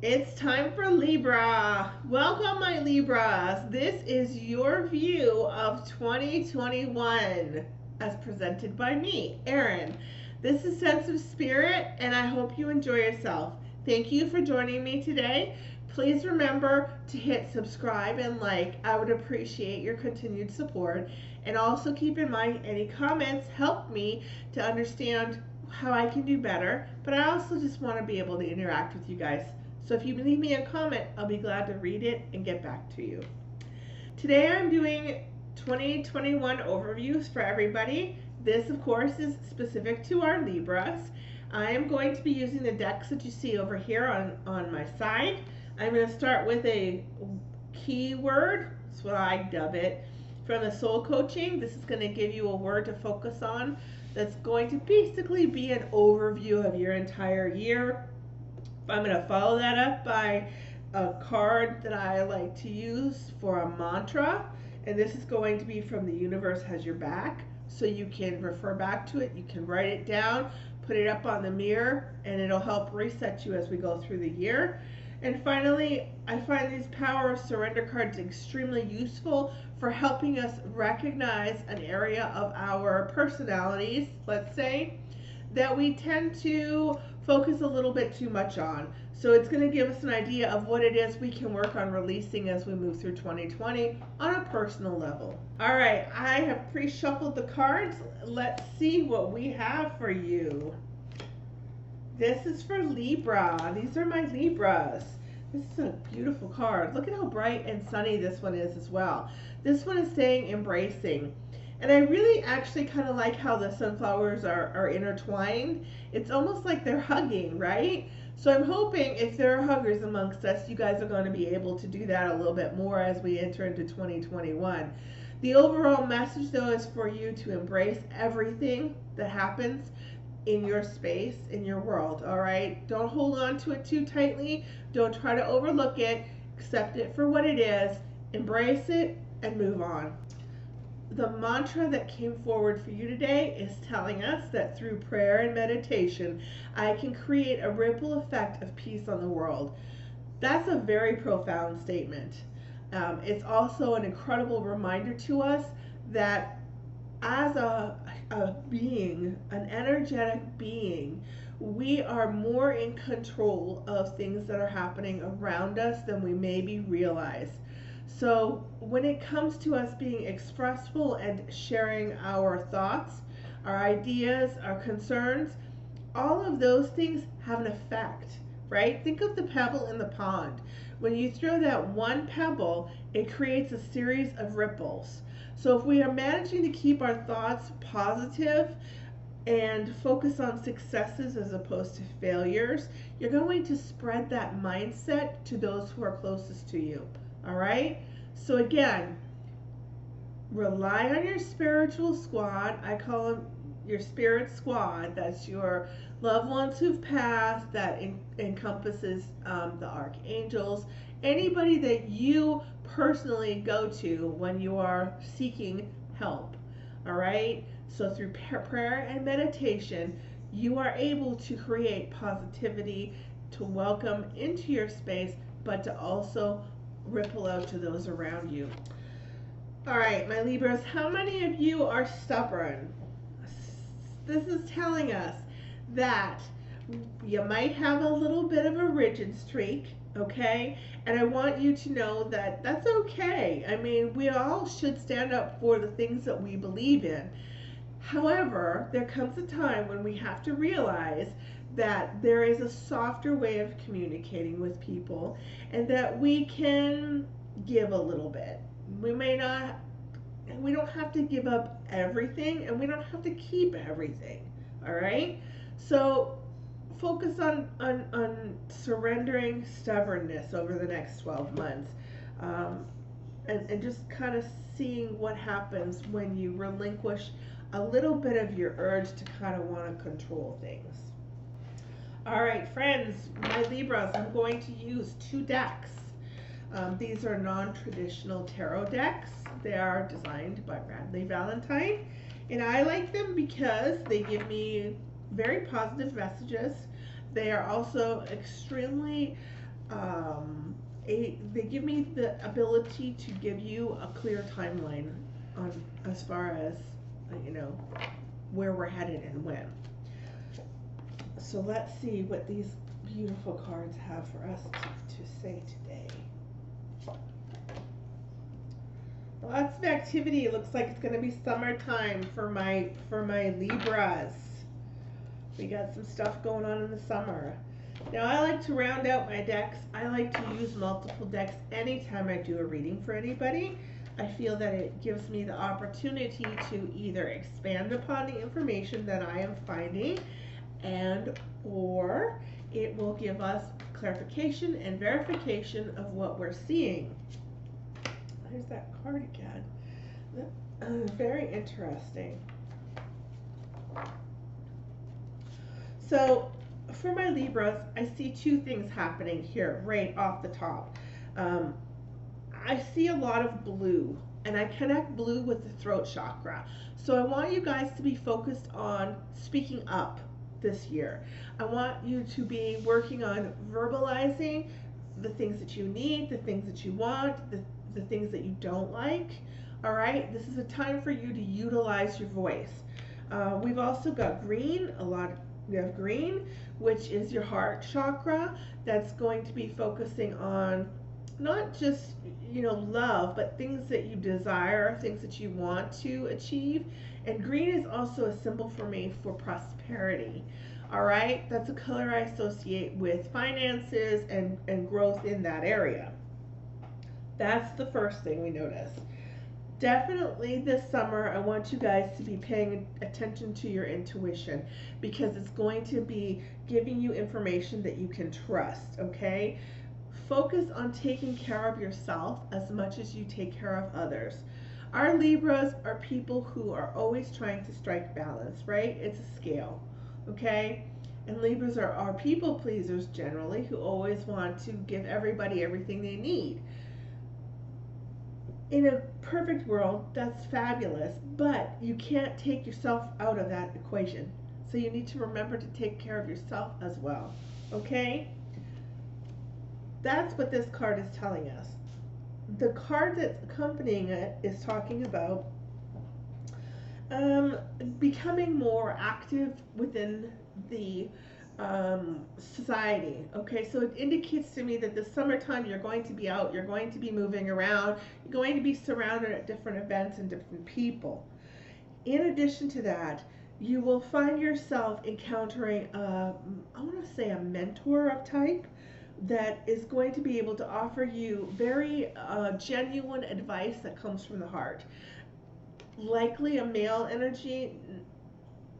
It's time for Libra. Welcome, my Libras. This is your view of 2021 as presented by me, Erin. This is Sense of Spirit, and I hope you enjoy yourself. Thank you for joining me today. Please remember to hit subscribe and like. I would appreciate your continued support. And also keep in mind any comments help me to understand how I can do better. But I also just want to be able to interact with you guys. So if you leave me a comment, I'll be glad to read it and get back to you. Today I'm doing 2021 overviews for everybody. This, of course, is specific to our Libras. I am going to be using the decks that you see over here on my side. I'm going to start with a keyword, that's what I dub it, from the soul coaching. This is going to give you a word to focus on that's going to basically be an overview of your entire year. I'm going to follow that up by a card that I like to use for a mantra, and this is going to be from The Universe Has Your Back, so you can refer back to it, you can write it down, put it up on the mirror, and it'll help reset you as we go through the year. And finally, I find these Power of Surrender cards extremely useful for helping us recognize an area of our personalities, let's say, that we tend to focus a little bit too much on. So it's going to give us an idea of what it is we can work on releasing as we move through 2020 on a personal level. All right, I have pre-shuffled the cards. Let's see what we have for you. This is for Libra. These are my Libras. This is a beautiful card. Look at how bright and sunny this one is as well. This one is saying embracing. And I really actually kind of like how the sunflowers are intertwined. It's almost like they're hugging, right? So I'm hoping if there are huggers amongst us, you guys are going to be able to do that a little bit more as we enter into 2021. The overall message, though, is for you to embrace everything that happens in your space, in your world, all right? Don't hold on to it too tightly. Don't try to overlook it. Accept it for what it is. Embrace it and move on. The mantra that came forward for you today is telling us that through prayer and meditation, I can create a ripple effect of peace on the world. That's a very profound statement. It's also an incredible reminder to us that as a being, an energetic being, we are more in control of things that are happening around us than we maybe realize. So when it comes to us being expressful and sharing our thoughts, our ideas, our concerns, all of those things have an effect, right? Think of the pebble in the pond. When you throw that one pebble, it creates a series of ripples. So if we are managing to keep our thoughts positive and focus on successes as opposed to failures, you're going to spread that mindset to those who are closest to you. All right? So again, rely on your spiritual squad. I call them your spirit squad. That's your loved ones who've passed. That encompasses the archangels. Anybody that you personally go to when you are seeking help. All right? So through prayer and meditation, you are able to create positivity, to welcome into your space, but to also ripple out to those around you. All right, my Libras, how many of you are stubborn? This is telling us that you might have a little bit of a rigid streak, okay? And I want you to know that that's okay. I mean, we all should stand up for the things that we believe in. However, there comes a time when we have to realize that there is a softer way of communicating with people and that we can give a little bit. We don't have to give up everything and we don't have to keep everything, all right? So focus on surrendering stubbornness over the next 12 months and just kind of seeing what happens when you relinquish a little bit of your urge to kind of want to control things. All right, friends, my Libras, I'm going to use two decks. These are non-traditional tarot decks. They are designed by Bradley Valentine, and I like them because they give me very positive messages. They are also extremely um, they give me the ability to give you a clear timeline on as far as you know where we're headed and when. So let's see what these beautiful cards have for us to say today. Lots of activity. It looks like it's going to be summertime for my Libras. We got some stuff going on in the summer. Now I like to round out my decks. I like to use multiple decks anytime I do a reading for anybody. I feel that it gives me the opportunity to either expand upon the information that I am finding, and or it will give us clarification and verification of what we're seeing. There's that card again. Very interesting. So for my Libras, I see two things happening here right off the top. I see a lot of blue, and I connect blue with the throat chakra. So I want you guys to be focused on speaking up this year. I want you to be working on verbalizing the things that you need, the things that you want, the things that you don't like. All right, this is a time for you to utilize your voice. We've also got green, we have green, which is your heart chakra. That's going to be focusing on not just love, but things that you desire, things that you want to achieve. And green is also a symbol for me for prosperity. All right, that's a color I associate with finances and growth in that area. That's the first thing we notice. Definitely this summer, I want you guys to be paying attention to your intuition, because it's going to be giving you information that you can trust, okay? Focus on taking care of yourself as much as you take care of others. Our Libras are people who are always trying to strike balance, right? It's a scale, okay? And Libras are people pleasers generally, who always want to give everybody everything they need. In a perfect world, that's fabulous, but you can't take yourself out of that equation. So you need to remember to take care of yourself as well, okay? That's what this card is telling us. The card that's accompanying it is talking about becoming more active within the society. Okay, so it indicates to me that this summertime you're going to be out, you're going to be moving around, you're going to be surrounded at different events and different people. In addition to that, you will find yourself encountering I want to say a mentor of type that is going to be able to offer you very genuine advice that comes from the heart. Likely a male energy,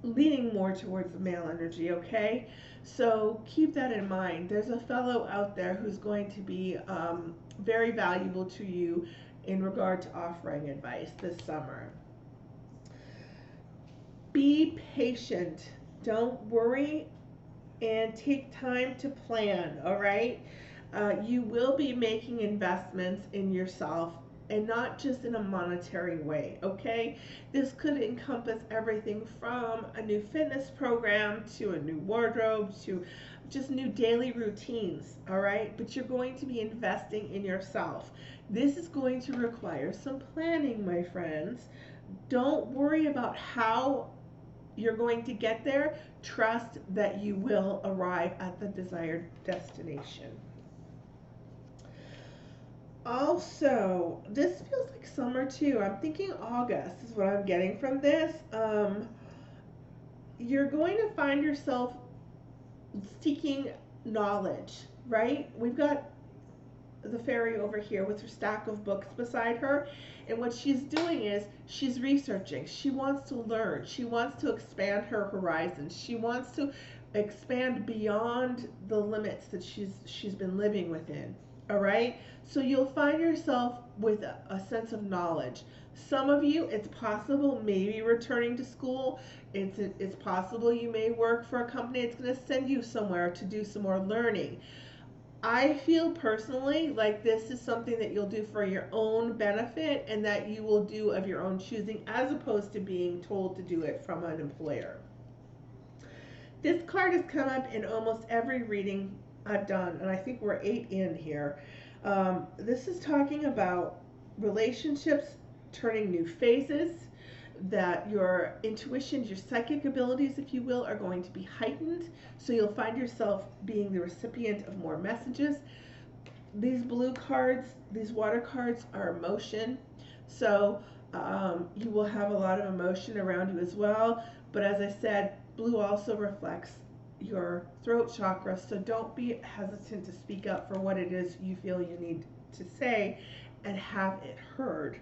leaning more towards the male energy, okay? So keep that in mind. There's a fellow out there who's going to be very valuable to you in regard to offering advice this summer. Be patient. Don't worry, and take time to plan, all right? You will be making investments in yourself, and not just in a monetary way, okay? This could encompass everything from a new fitness program to a new wardrobe to just new daily routines, all right? But you're going to be investing in yourself. This is going to require some planning, my friends. Don't worry about how you're going to get there. Trust that you will arrive at the desired destination. Also, this feels like summer too. I'm thinking August is what I'm getting from this. You're going to find yourself seeking knowledge, right? We've got the fairy over here with her stack of books beside her, and what she's doing is she's researching. She wants to learn. She wants to expand her horizons. She wants to expand beyond the limits that she's been living within. All right, so you'll find yourself with a sense of knowledge. Some of you, it's possible maybe returning to school. It's possible you may work for a company that's going to send you somewhere to do some more learning. I feel personally like this is something that you'll do for your own benefit, and that you will do of your own choosing, as opposed to being told to do it from an employer. This card has come up in almost every reading I've done, and I think we're 8 in here. This is talking about relationships turning new phases, that your intuition, your psychic abilities, if you will, are going to be heightened. So you'll find yourself being the recipient of more messages. These blue cards, these water cards, are emotion. So you will have a lot of emotion around you as well. But as I said, blue also reflects your throat chakra. So don't be hesitant to speak up for what it is you feel you need to say and have it heard.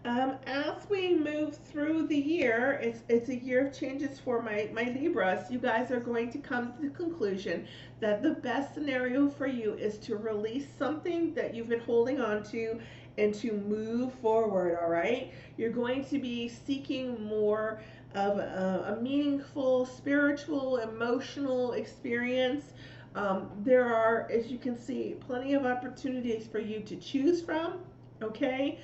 As we move through the year, it's a year of changes for my Libras. You guys are going to come to the conclusion that the best scenario for you is to release something that you've been holding on to and to move forward, all right? You're going to be seeking more of a meaningful, spiritual, emotional experience. There are, as you can see, plenty of opportunities for you to choose from, okay?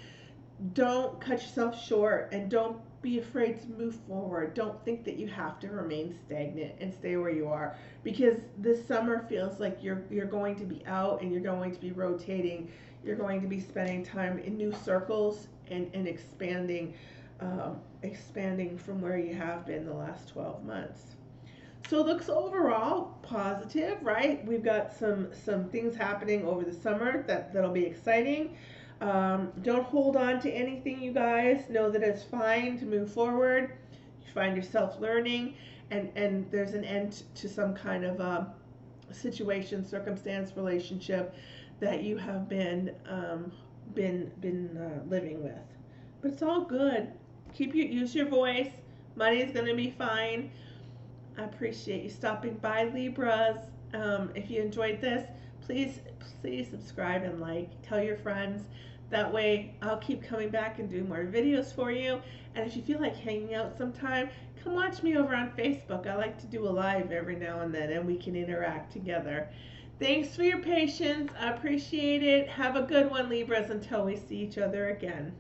Don't cut yourself short and don't be afraid to move forward. Don't think that you have to remain stagnant and stay where you are, because this summer feels like you're going to be out and you're going to be rotating. You're going to be spending time in new circles and expanding from where you have been the last 12 months. So it looks overall positive, right? We've got some things happening over the summer that'll be exciting. Don't hold on to anything, you guys. Know that it's fine to move forward. You find yourself learning, and there's an end to some kind of situation, circumstance, relationship that you have been living with. But it's all good. Use your voice. Money is gonna be fine. I appreciate you stopping by, Libras. If you enjoyed this, please subscribe and like. Tell your friends. That way, I'll keep coming back and doing more videos for you. And if you feel like hanging out sometime, come watch me over on Facebook. I like to do a live every now and then, and we can interact together. Thanks for your patience. I appreciate it. Have a good one, Libras, until we see each other again.